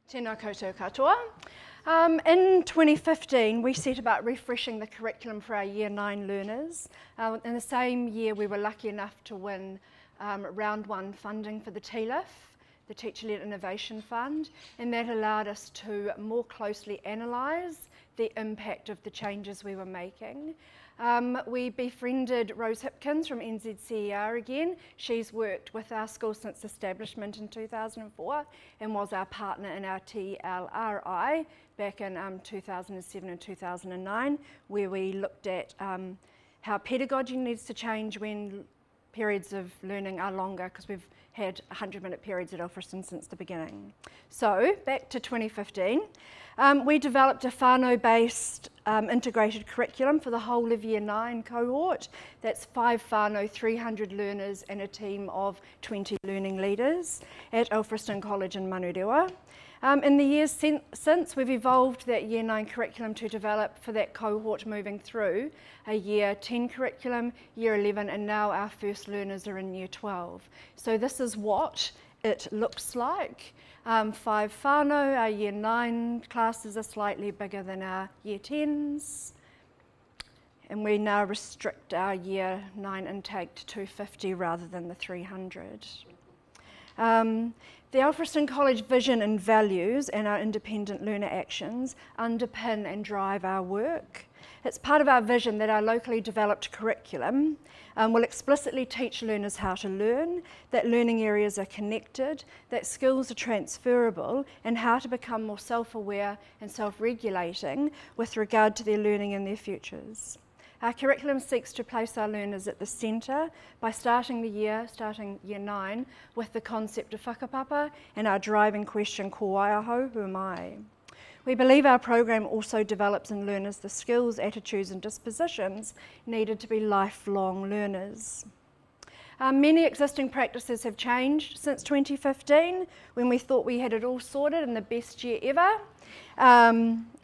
Tēnā koutou katoa. In 2015, we set about refreshing the curriculum for our Year 9 learners. In the same year, we were lucky enough to win round 1 funding for the TLIF, the Teacher-Led Innovation Fund, and that allowed us to more closely analyse the impact of the changes we were making. We befriended Rose Hipkins from NZCER again. She's worked with our school since establishment in 2004 and was our partner in our TLRI back in 2007 and 2009, where we looked at how pedagogy needs to change when periods of learning are longer, because we've had 100-minute periods at Alfriston since the beginning. So, back to 2015, we developed a whānau-based integrated curriculum for the whole of Year 9 cohort. That's 5 whānau, 300 learners and a team of 20 learning leaders at Alfriston College in Manurewa. In the years since, we've evolved that Year 9 curriculum to develop for that cohort moving through a Year 10 curriculum, Year 11, and now our first learners are in Year 12. So this is what it looks like. 5 whānau, our Year 9 classes are slightly bigger than our Year 10s. And we now restrict our Year 9 intake to 250 rather than the 300. The Alfriston College vision and values and our independent learner actions underpin and drive our work. It's part of our vision that our locally developed curriculum will explicitly teach learners how to learn, that learning areas are connected, that skills are transferable, and how to become more self-aware and self-regulating with regard to their learning and their futures. Our curriculum seeks to place our learners at the centre by starting Year 9, with the concept of whakapapa and our driving question, ko waiaho, who am I? We believe our program also develops in learners the skills, attitudes and dispositions needed to be lifelong learners. Many existing practices have changed since 2015, when we thought we had it all sorted and the best year ever.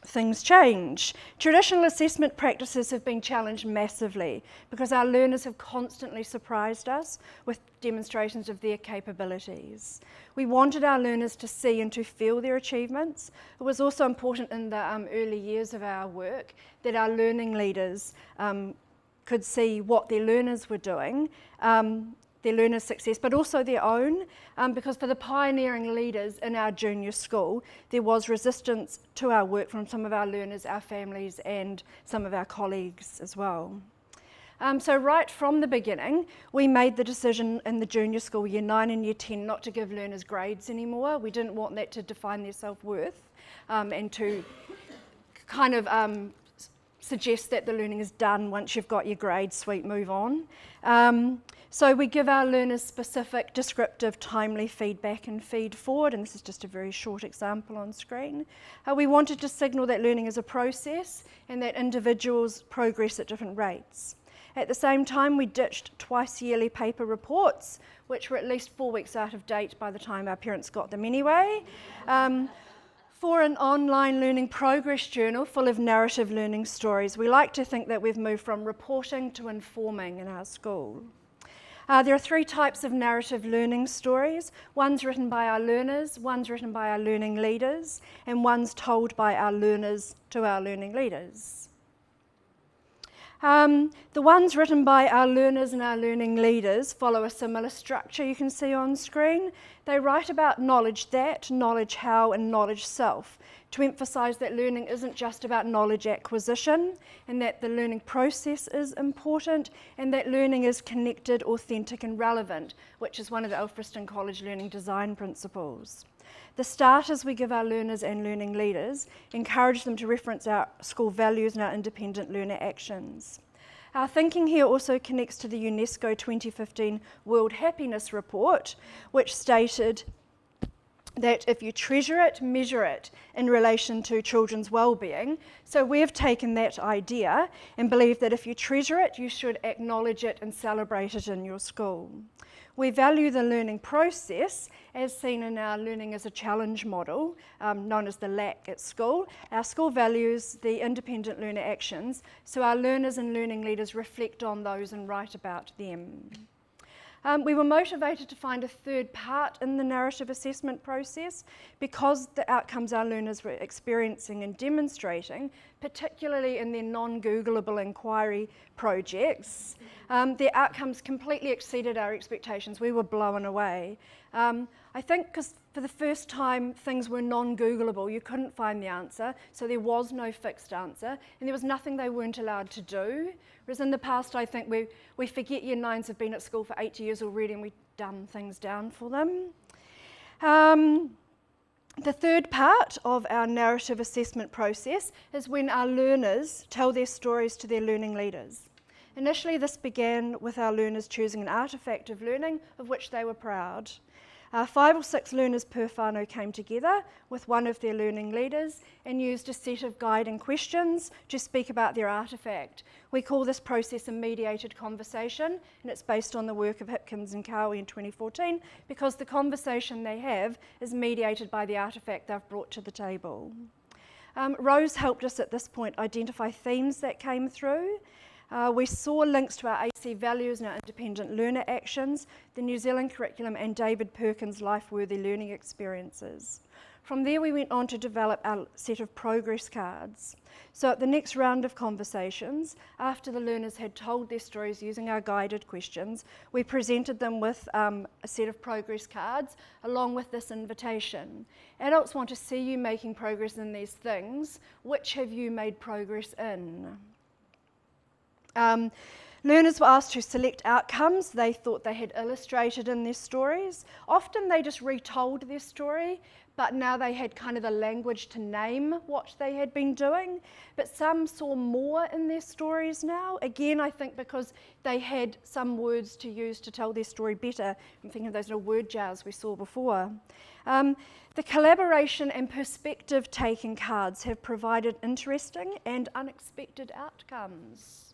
Things change. Traditional assessment practices have been challenged massively because our learners have constantly surprised us with demonstrations of their capabilities. We wanted our learners to see and to feel their achievements. It was also important in the early years of our work that our learning leaders could see what their learners were doing, their learners' success, but also their own, because for the pioneering leaders in our junior school, there was resistance to our work from some of our learners, our families, and some of our colleagues as well. So right from the beginning, we made the decision in the junior school, Year 9 and Year 10, not to give learners grades anymore. We didn't want that to define their self-worth and to kind of suggest that the learning is done once you've got your grades, sweet, move on. So we give our learners specific, descriptive, timely feedback and feed forward, and this is just a very short example on screen. We wanted to signal that learning is a process and that individuals progress at different rates. At the same time, we ditched twice yearly paper reports, which were at least 4 weeks out of date by the time our parents got them anyway. For an online learning progress journal full of narrative learning stories, we like to think that we've moved from reporting to informing in our school. There are 3 types of narrative learning stories. One's written by our learners, one's written by our learning leaders, and one's told by our learners to our learning leaders. The ones written by our learners and our learning leaders follow a similar structure you can see on screen. They write about knowledge that, knowledge how, and knowledge self, to emphasise that learning isn't just about knowledge acquisition, and that the learning process is important, and that learning is connected, authentic and relevant, which is one of the Alfriston College learning design principles. The starters we give our learners and learning leaders encourage them to reference our school values and our independent learner actions. Our thinking here also connects to the UNESCO 2015 World Happiness Report, which stated that if you treasure it, measure it in relation to children's well-being. So we've taken that idea and believe that if you treasure it, you should acknowledge it and celebrate it in your school. We value the learning process, as seen in our Learning as a Challenge model, known as the LAC at school. Our school values the independent learner actions, so our learners and learning leaders reflect on those and write about them. We were motivated to find a third part in the narrative assessment process because the outcomes our learners were experiencing and demonstrating, particularly in their non-Googleable inquiry projects, their outcomes completely exceeded our expectations. We were blown away. I think because for the first time things were non-Googleable, you couldn't find the answer, so there was no fixed answer, and there was nothing they weren't allowed to do. Whereas in the past, I think we forget Year 9s have been at school for 8 years already and we dumb things down for them. The third part of our narrative assessment process is when our learners tell their stories to their learning leaders. Initially, this began with our learners choosing an artefact of learning of which they were proud. 5 or 6 learners per whānau came together with one of their learning leaders and used a set of guiding questions to speak about their artefact. We call this process a mediated conversation, and it's based on the work of Hipkins and Cowie in 2014 because the conversation they have is mediated by the artefact they've brought to the table. Rose helped us at this point identify themes that came through. We saw links to our AC values and our independent learner actions, the New Zealand curriculum and David Perkins' life-worthy learning experiences. From there we went on to develop our set of progress cards. So at the next round of conversations, after the learners had told their stories using our guided questions, we presented them with a set of progress cards along with this invitation. Adults want to see you making progress in these things. Which have you made progress in? Learners were asked to select outcomes they thought they had illustrated in their stories. Often they just retold their story, but now they had kind of the language to name what they had been doing. But some saw more in their stories now. Again, I think because they had some words to use to tell their story better. I'm thinking of those little word jars we saw before. The collaboration and perspective-taking cards have provided interesting and unexpected outcomes.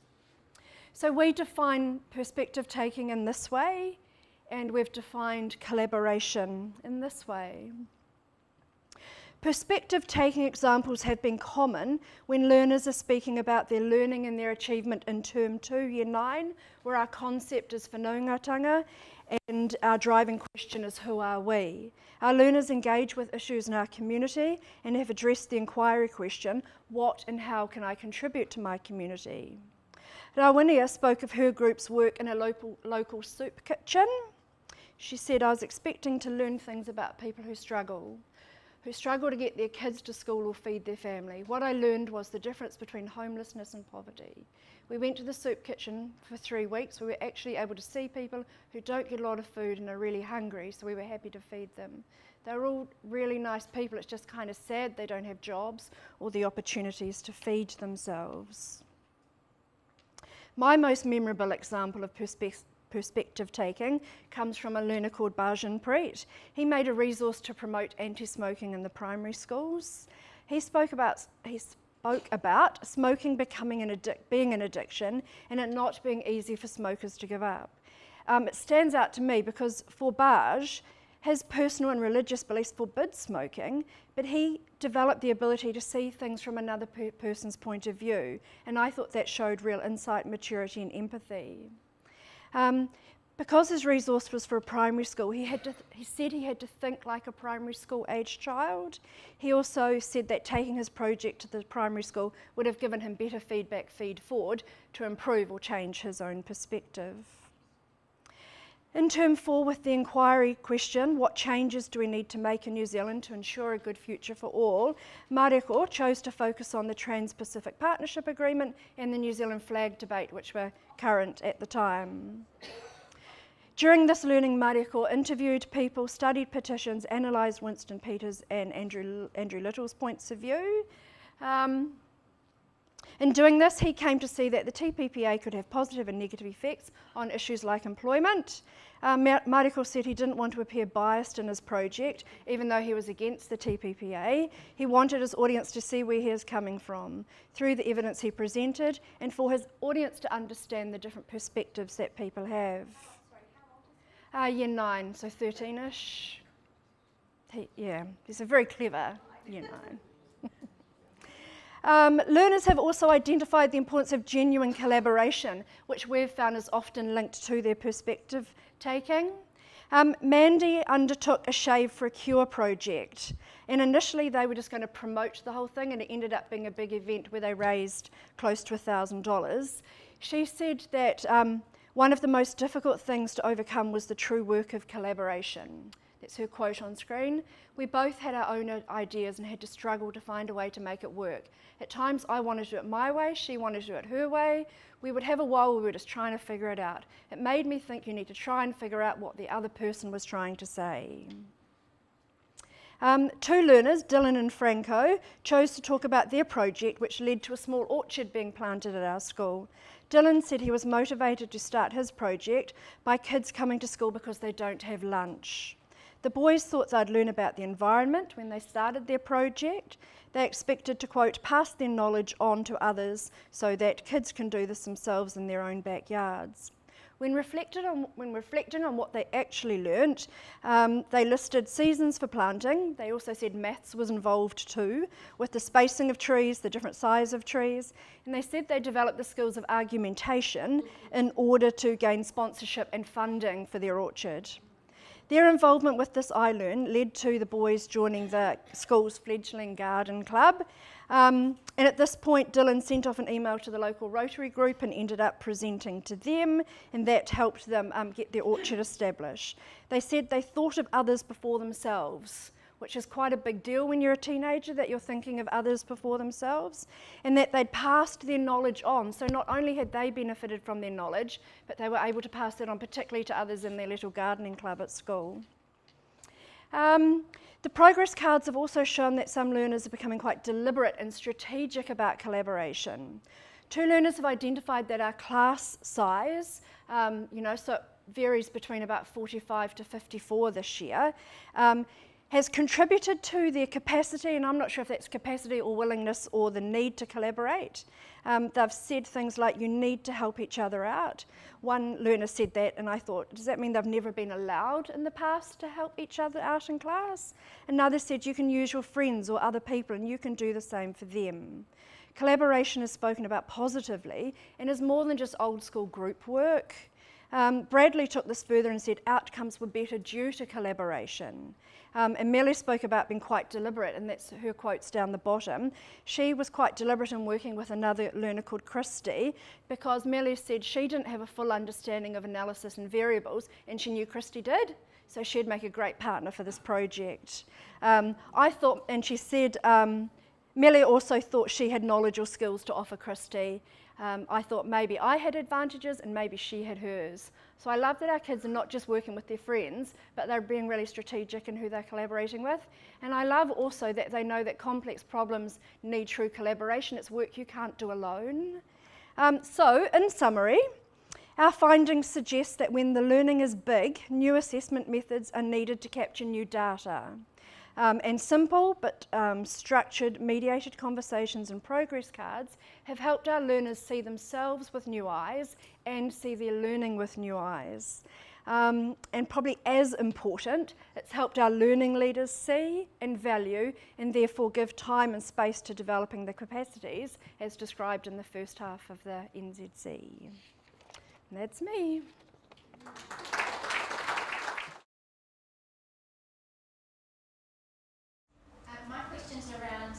So we define perspective taking in this way, and we've defined collaboration in this way. Perspective taking examples have been common when learners are speaking about their learning and their achievement in Term 2, Year 9, where our concept is whanaungatanga and our driving question is who are we? Our learners engage with issues in our community and have addressed the inquiry question, what and how can I contribute to my community? Rawinia spoke of her group's work in a local soup kitchen. She said, I was expecting to learn things about people who struggle to get their kids to school or feed their family. What I learned was the difference between homelessness and poverty. We went to the soup kitchen for 3 weeks. We were actually able to see people who don't get a lot of food and are really hungry, so we were happy to feed them. They're all really nice people. It's just kind of sad they don't have jobs or the opportunities to feed themselves. My most memorable example of perspective taking comes from a learner called Bajan Preet. He made a resource to promote anti-smoking in the primary schools. He spoke about smoking being an addiction and it not being easy for smokers to give up. It stands out to me because for Baj, his personal and religious beliefs forbid smoking, but he developed the ability to see things from another person's point of view, and I thought that showed real insight, maturity and empathy. Because his resource was for a primary school, he said he had to think like a primary school aged child. He also said that taking his project to the primary school would have given him better feedback feed forward to improve or change his own perspective. In Term 4, with the inquiry question, what changes do we need to make in New Zealand to ensure a good future for all, Mariko chose to focus on the Trans-Pacific Partnership Agreement and the New Zealand flag debate, which were current at the time. During this learning, Mariko interviewed people, studied petitions, analysed Winston Peters and Andrew Little's points of view. In doing this, he came to see that the TPPA could have positive and negative effects on issues like employment. Mariko said he didn't want to appear biased in his project, even though he was against the TPPA. He wanted his audience to see where he is coming from through the evidence he presented and for his audience to understand the different perspectives that people have. Year 9, so 13-ish. Yeah, he's a very clever Year 9. Learners have also identified the importance of genuine collaboration, which we've found is often linked to their perspective taking. Mandy undertook a Shave for a Cure project, and initially they were just going to promote the whole thing, and it ended up being a big event where they raised close to $1,000. She said that one of the most difficult things to overcome was the true work of collaboration. That's her quote on screen. We both had our own ideas and had to struggle to find a way to make it work. At times I wanted to do it my way, she wanted to do it her way. We would have a while where we were just trying to figure it out. It made me think you need to try and figure out what the other person was trying to say. Two learners, Dylan and Franco, chose to talk about their project, which led to a small orchard being planted at our school. Dylan said he was motivated to start his project by kids coming to school because they don't have lunch. The boys thought they'd learn about the environment when they started their project. They expected to, quote, pass their knowledge on to others so that kids can do this themselves in their own backyards. When reflecting on what they actually learnt, they listed seasons for planting. They also said maths was involved too, with the spacing of trees, the different size of trees. And they said they developed the skills of argumentation in order to gain sponsorship and funding for their orchard. Their involvement with this iLearn led to the boys joining the school's fledgling garden club. And at this point, Dylan sent off an email to the local Rotary group and ended up presenting to them, and that helped them get their orchard established. They said they thought of others before themselves, which is quite a big deal when you're a teenager, that you're thinking of others before themselves, and that they'd passed their knowledge on. So not only had they benefited from their knowledge, but they were able to pass that on particularly to others in their little gardening club at school. The progress cards have also shown that some learners are becoming quite deliberate and strategic about collaboration. Two learners have identified that our class size, so it varies between about 45 to 54 this year, has contributed to their capacity, and I'm not sure if that's capacity or willingness or the need to collaborate. They've said things like, you need to help each other out. One learner said that, and I thought, does that mean they've never been allowed in the past to help each other out in class? Another said, you can use your friends or other people, and you can do the same for them. Collaboration is spoken about positively, and is more than just old school group work. Bradley took this further and said outcomes were better due to collaboration. And Melly spoke about being quite deliberate, and that's her quotes down the bottom. She was quite deliberate in working with another learner called Christy, because Melly said she didn't have a full understanding of analysis and variables, and she knew Christy did, so she'd make a great partner for this project. I thought, and she said, Melly also thought she had knowledge or skills to offer Christy. I thought maybe I had advantages and maybe she had hers. So I love that our kids are not just working with their friends, but they're being really strategic in who they're collaborating with. And I love also that they know that complex problems need true collaboration. It's work you can't do alone. So in summary, our findings suggest that when the learning is big, new assessment methods are needed to capture new data. And simple but structured mediated conversations and progress cards have helped our learners see themselves with new eyes and see their learning with new eyes. And probably as important, it's helped our learning leaders see and value and therefore give time and space to developing the capacities as described in the first half of the NZC. And that's me. My question's around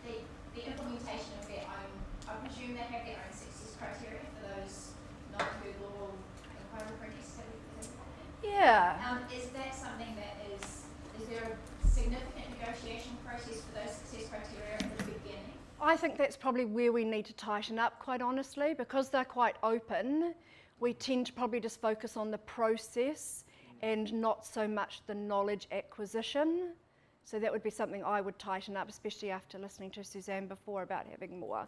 the implementation of their own, I presume they have their own success criteria for those non-verbal inquiry projects. Yeah. Is that something that is there a significant negotiation process for those success criteria at the beginning? I think that's probably where we need to tighten up, quite honestly, because they're quite open. We tend to probably just focus on the process and not so much the knowledge acquisition. So that would be something I would tighten up, especially after listening to Suzanne before about having more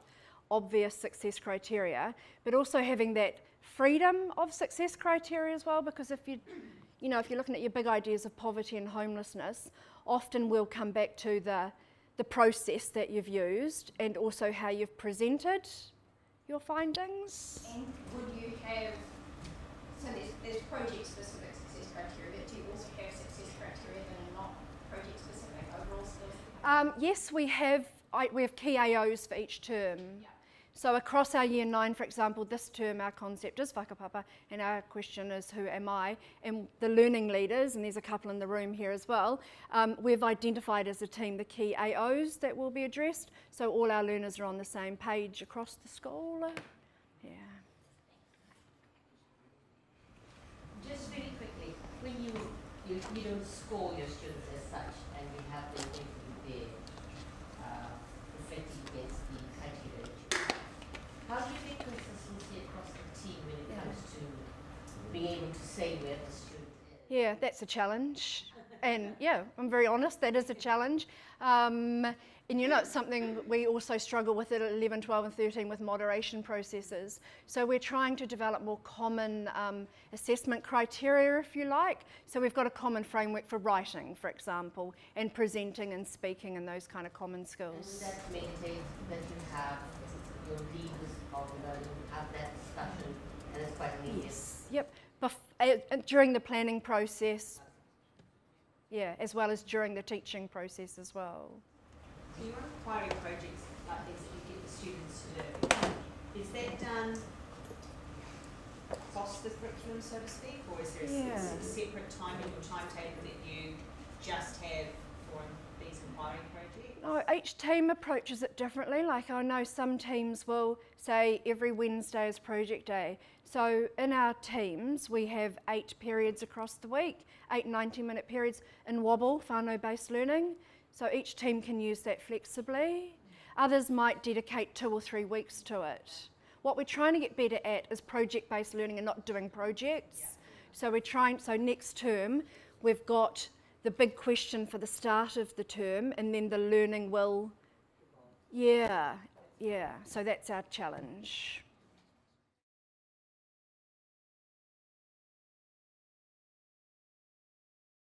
obvious success criteria, but also having that freedom of success criteria as well, because if you're looking at your big ideas of poverty and homelessness, often we'll come back to the process that you've used and also how you've presented your findings. And would you have, so there's project-specific success criteria, but do you also have success criteria that are not project-specific overall skills? Yes, we have we have key AOs for each term. Yeah. So across our year 9, for example, this term our concept is whakapapa and our question is who am I? And the learning leaders, and there's a couple in the room here as well, we've identified as a team the key AOs that will be addressed, so all our learners are on the same page across the school. Yeah. Just really quickly, when you don't score your students as such and you have them there reflecting against the criteria that you have, how do you get consistency across the team when it comes to being able to say where the student is? Yeah, that's a challenge. And yeah, I'm very honest, that is a challenge. And you know, it's something we also struggle with at 11, 12 and 13 with moderation processes. So we're trying to develop more common assessment criteria, if you like. So we've got a common framework for writing, for example, and presenting and speaking and those kind of common skills. And that meditate that you have your leaders of learning have that discussion, and it's quite needed. Yes, yep. During the planning process, yeah, as well as during the teaching process as well. So you're inquiring projects like this that you get the students to do. Is that done across the curriculum, so to speak, or is there a separate timing or timetable that you just have for these inquiring projects? No, each team approaches it differently. Like I know some teams will say every Wednesday is project day. So in our teams, we have 8 periods across the week, 8 90-minute periods in Wobble, whānau-based learning. So each team can use that flexibly. Others might dedicate 2 or 3 weeks to it. What we're trying to get better at is project-based learning and not doing projects. Yeah. So next term, we've got the big question for the start of the term, and then the learning will, so that's our challenge.